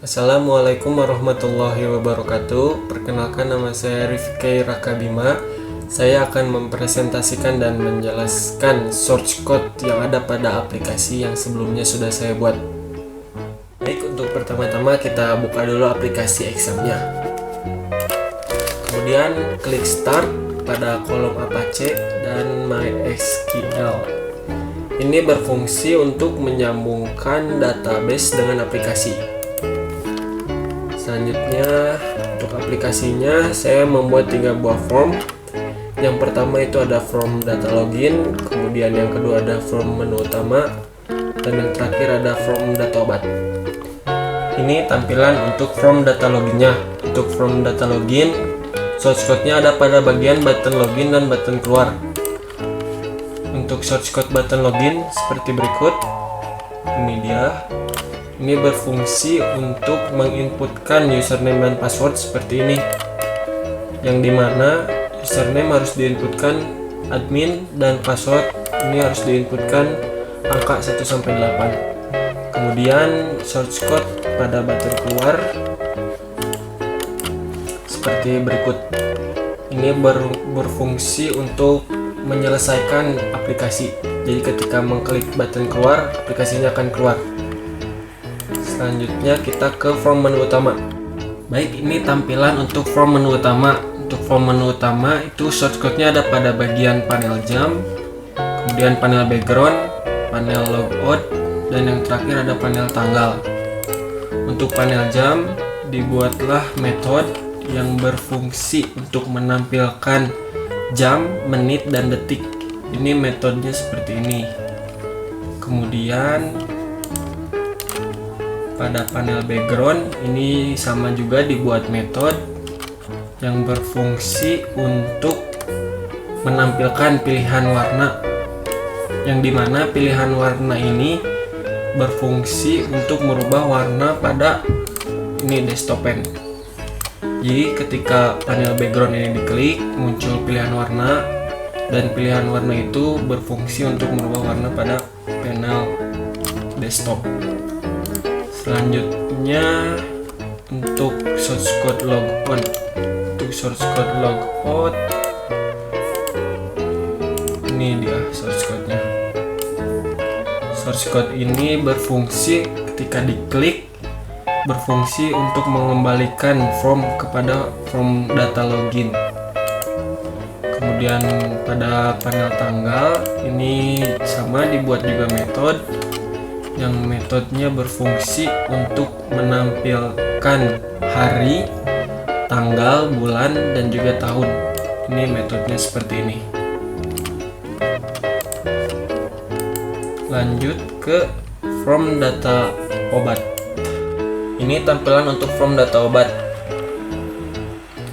Assalamualaikum warahmatullahi wabarakatuh. Perkenalkan, nama saya Rifki Rakabima. Saya akan mempresentasikan dan menjelaskan source code yang ada pada aplikasi yang sebelumnya sudah saya buat. Baik, untuk pertama-tama kita buka dulu aplikasi examnya. Kemudian klik start pada kolom Apache dan MySQL. Ini berfungsi untuk menyambungkan database dengan aplikasi. Selanjutnya, untuk aplikasinya saya membuat 3 buah form. Yang pertama itu ada form data login, kemudian yang kedua ada form menu utama, dan yang terakhir ada form data obat. Ini tampilan untuk form data loginnya. Untuk form data login, source code-nya ada pada bagian button login dan button keluar. Untuk source code button login seperti berikut. Ini dia. Ini berfungsi untuk menginputkan username dan password seperti ini, yang dimana username harus diinputkan admin dan password ini harus diinputkan angka 1-8. Kemudian source code pada button keluar seperti berikut. Ini berfungsi untuk menyelesaikan aplikasi. Jadi ketika mengklik button keluar, aplikasinya akan keluar. Selanjutnya kita ke form menu utama. Baik, ini tampilan untuk form menu utama. Untuk form menu utama itu shortcut-nya ada pada bagian panel jam, kemudian panel background, panel logout, dan yang terakhir ada panel tanggal. Untuk panel jam dibuatlah metode yang berfungsi untuk menampilkan jam, menit, dan detik. Ini metodenya seperti ini. Kemudian pada panel background ini sama juga dibuat metode yang berfungsi untuk menampilkan pilihan warna, yang dimana pilihan warna ini berfungsi untuk merubah warna pada ini desktop pen. Jadi ketika panel background ini diklik, muncul pilihan warna, dan pilihan warna itu berfungsi untuk merubah warna pada panel desktop. Selanjutnya untuk source code logout. Untuk source code logout ini dia source code-nya. Source code ini berfungsi ketika diklik, berfungsi untuk mengembalikan form kepada form data login. Kemudian pada panel tanggal ini sama dibuat juga metode yang metodenya berfungsi untuk menampilkan hari, tanggal, bulan, dan juga tahun. Ini metodenya seperti ini. Lanjut ke form data obat. Ini tampilan untuk form data obat.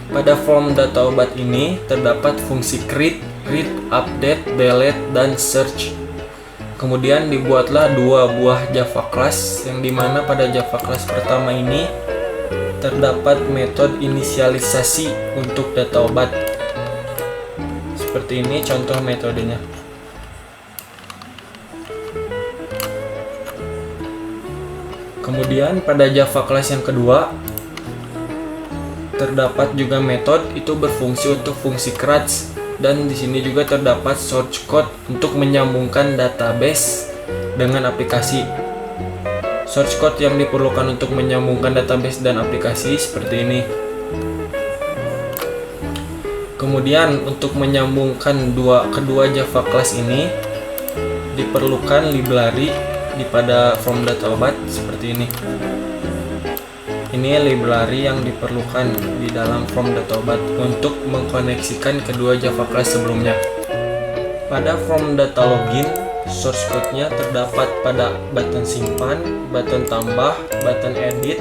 Pada form data obat ini terdapat fungsi create, read, update, delete, dan search. Kemudian dibuatlah 2 buah Java class, yang dimana pada Java class pertama ini terdapat metode inisialisasi untuk data obat. Seperti ini contoh metodenya. Kemudian pada Java class yang kedua terdapat juga metode itu berfungsi untuk fungsi crutch. Dan di sini juga terdapat source code untuk menyambungkan database dengan aplikasi. Source code yang diperlukan untuk menyambungkan database dan aplikasi seperti ini. Kemudian untuk menyambungkan kedua Java class ini diperlukan library pada form data obat seperti ini. Ini library yang diperlukan di dalam form data obat untuk mengkoneksikan kedua Java class sebelumnya. Pada form data login, source code-nya terdapat pada button simpan, button tambah, button edit,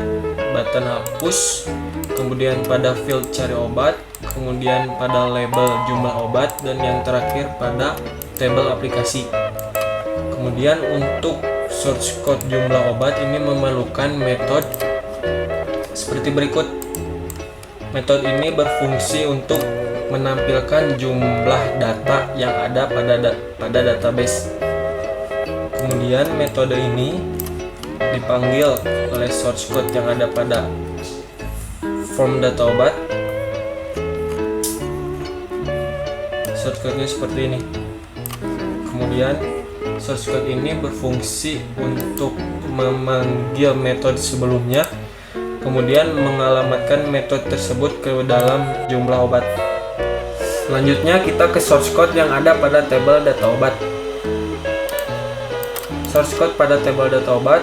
button hapus, kemudian pada field cari obat, kemudian pada label jumlah obat, dan yang terakhir pada tabel aplikasi. Kemudian untuk source code jumlah obat ini memerlukan metode seperti berikut. Metode ini berfungsi untuk menampilkan jumlah data yang ada pada database. Kemudian metode ini dipanggil oleh source code yang ada pada form data obat. Source code-nya seperti ini. Kemudian source code ini berfungsi untuk memanggil metode sebelumnya, kemudian mengalamatkan metode tersebut ke dalam jumlah obat. Selanjutnya kita ke source code yang ada pada tabel data obat. Source code pada tabel data obat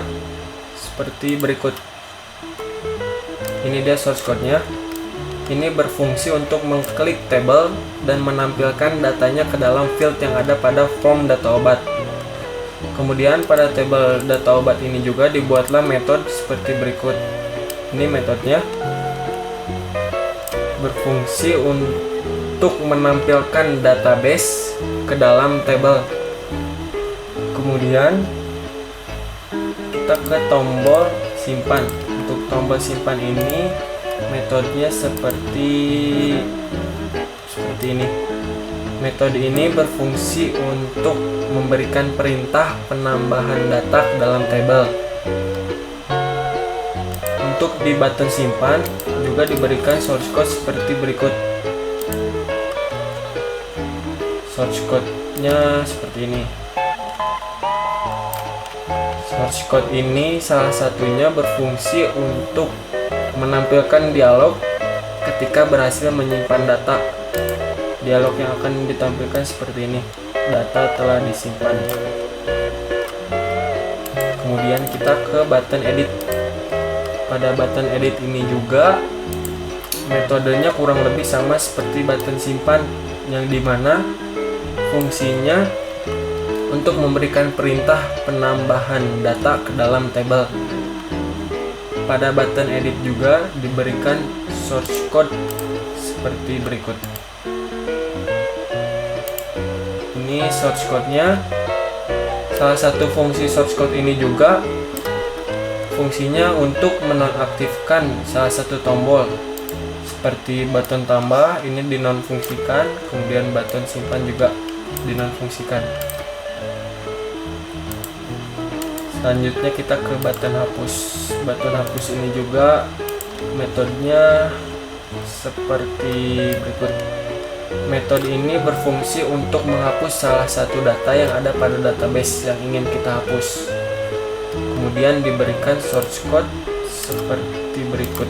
seperti berikut. Ini dia source code-nya. Ini berfungsi untuk mengklik tabel dan menampilkan datanya ke dalam field yang ada pada form data obat. Kemudian pada tabel data obat ini juga dibuatlah metode seperti berikut. Ini metodenya berfungsi untuk menampilkan database ke dalam tabel. Kemudian kita ke tombol simpan. Untuk tombol simpan ini metodenya seperti ini. Metode ini berfungsi untuk memberikan perintah penambahan data ke dalam tabel. Untuk di button simpan juga diberikan source code seperti berikut. Source code-nya seperti ini. Source code ini salah satunya berfungsi untuk menampilkan dialog ketika berhasil menyimpan data. Dialog yang akan ditampilkan seperti ini. Data telah disimpan. Kemudian kita ke button edit. Pada button edit ini juga metodenya kurang lebih sama seperti button simpan, yang dimana fungsinya untuk memberikan perintah penambahan data ke dalam tabel. Pada button edit juga diberikan source code seperti berikut. Ini source code-nya. Salah satu fungsi source code ini juga fungsinya untuk menonaktifkan salah satu tombol. Seperti button tambah ini dinonfungsikan, kemudian button simpan juga dinonfungsikan. Selanjutnya kita ke button hapus. Button hapus ini juga metodenya seperti berikut. Metode ini berfungsi untuk menghapus salah satu data yang ada pada database yang ingin kita hapus. Kemudian diberikan source code seperti berikut.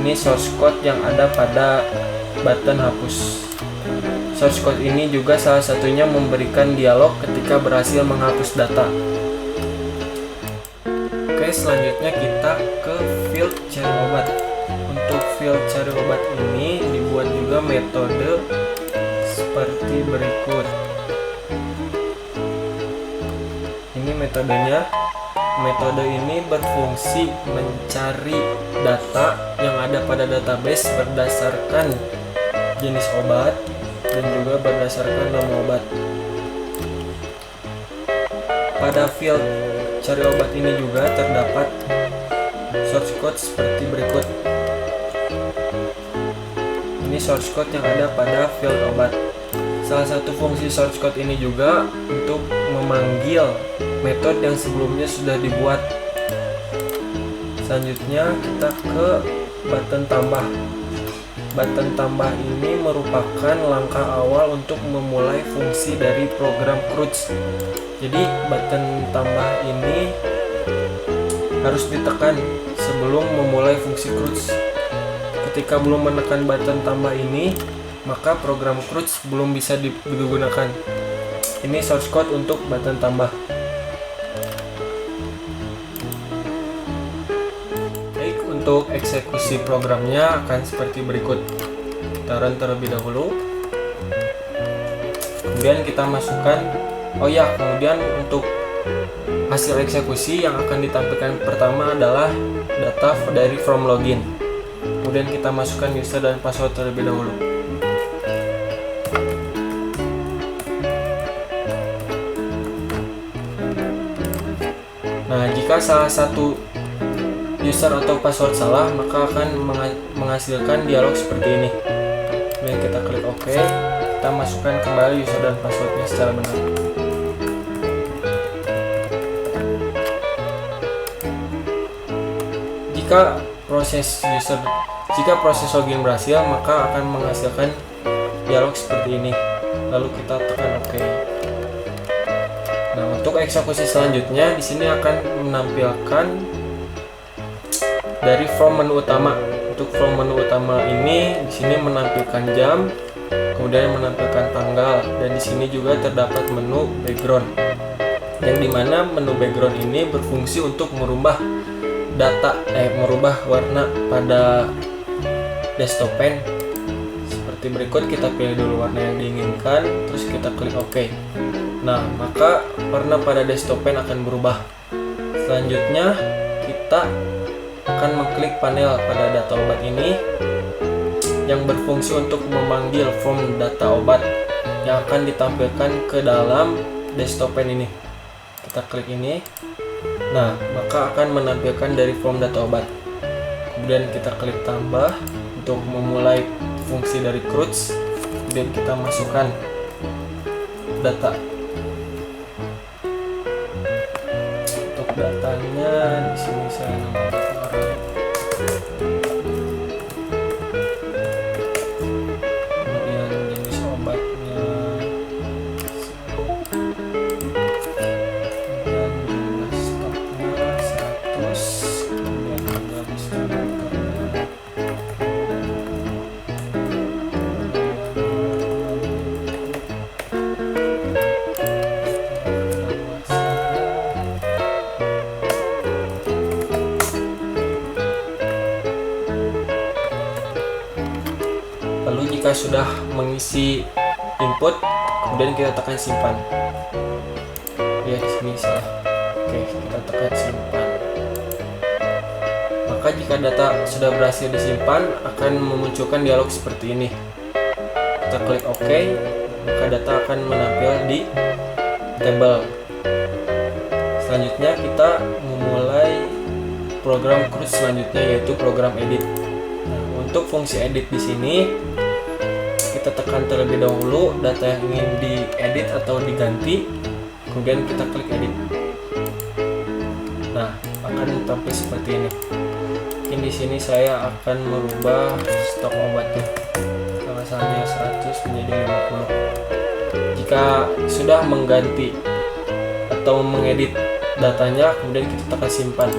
Ini source code yang ada pada button hapus. Source code ini juga salah satunya memberikan dialog ketika berhasil menghapus data. Oke, selanjutnya kita ke field cari obat. Untuk field cari obat ini dibuat juga metode seperti berikut. Ini metodenya. Metode ini berfungsi mencari data yang ada pada database berdasarkan jenis obat dan juga berdasarkan nama obat. Pada field cari obat ini juga terdapat source code seperti berikut. Ini source code yang ada pada field obat. Salah satu fungsi source code ini juga untuk memanggil metode yang sebelumnya sudah dibuat. Selanjutnya kita ke button tambah. Button tambah ini merupakan langkah awal untuk memulai fungsi dari program CRUD. Jadi button tambah ini harus ditekan sebelum memulai fungsi CRUD. Ketika belum menekan button tambah ini, maka program CRUD belum bisa digunakan. Ini source code untuk button tambah. Baik, untuk eksekusi programnya akan seperti berikut. Kita run terlebih dahulu. Kemudian kita masukkan, kemudian untuk hasil eksekusi yang akan ditampilkan pertama adalah data dari from login. Kemudian kita masukkan user dan password terlebih dahulu. Nah, jika salah satu user atau password salah, maka akan menghasilkan dialog seperti ini. Kemudian kita klik OK, kita masukkan kembali user dan passwordnya secara benar. Jika proses login berhasil, maka akan menghasilkan dialog seperti ini. Lalu kita tekan OK. Nah, untuk eksekusi selanjutnya di sini akan menampilkan dari from menu utama. Untuk from menu utama ini di sini menampilkan jam, kemudian menampilkan tanggal, dan di sini juga terdapat menu background. Yang dimana menu background ini berfungsi untuk merubah merubah warna pada desktop pen seperti berikut. Kita pilih dulu warna yang diinginkan, terus kita klik OK. Nah, maka warna pada desktop pen akan berubah. Selanjutnya kita akan mengklik panel pada data obat ini yang berfungsi untuk memanggil from data obat yang akan ditampilkan ke dalam desktop pen ini. Kita klik ini. Nah, maka akan menampilkan dari from data obat. Kemudian kita klik tambah untuk memulai fungsi dari CRUD. Kemudian kita masukkan data. Untuk datanya di sini saya namakan orang. Kemudian jenis obatnya. Kemudian jumlah stoknya 100. Kemudian juga distributornya. Lalu jika sudah mengisi input, kemudian kita tekan simpan. Ya, di sini salah. Oke, kita tekan simpan. Maka jika data sudah berhasil disimpan, akan memunculkan dialog seperti ini. Kita klik OK, maka data akan menampil di table. Selanjutnya kita memulai program CRUD selanjutnya, yaitu program edit. Untuk fungsi edit di sini kita tekan terlebih dahulu data yang ingin diedit atau diganti, kemudian kita klik edit. Nah, akan tampil seperti ini. Mungkin di sini saya akan merubah stok obatnya, kalau misalnya 100 menjadi 50. Jika sudah mengganti atau mengedit datanya, kemudian kita tekan simpan.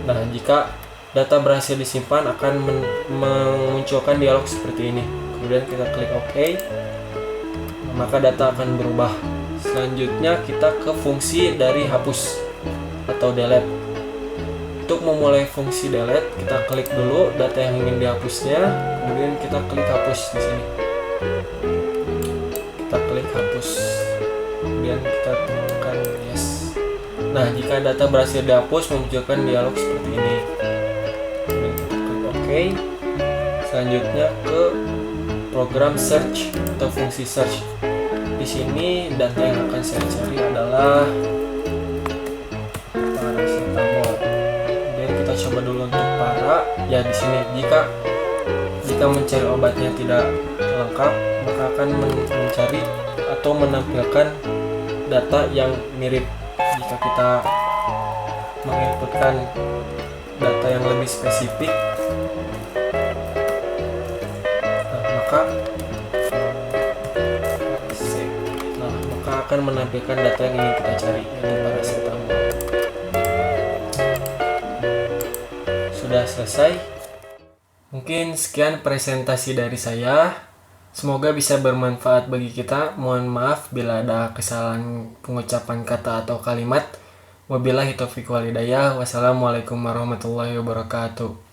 Nah, jika data berhasil disimpan akan memunculkan dialog seperti ini. Kemudian kita klik OK, maka data akan berubah. Selanjutnya kita ke fungsi dari hapus atau delete. Untuk memulai fungsi delete, kita klik dulu data yang ingin dihapusnya, kemudian kita klik hapus di sini. Kita klik hapus, kemudian kita tekan yes. Nah, jika data berhasil dihapus, memunculkan dialog seperti ini. Oke. Selanjutnya ke program search atau fungsi search. Di sini data yang akan saya cari adalah paracetamol. Kemudian kita coba dulu untuk para. Ya, di sini jika mencari obatnya tidak lengkap, maka akan mencari atau menampilkan data yang mirip. Jika kita menginputkan data yang lebih spesifik, maka akan menampilkan data yang ingin kita cari, yaitu paracetamol. Sudah selesai. Mungkin sekian presentasi dari saya. Semoga bisa bermanfaat bagi kita. Mohon maaf bila ada kesalahan pengucapan kata atau kalimat. Wabillahi taufiq wal hidayah. Wassalamualaikum warahmatullahi wabarakatuh.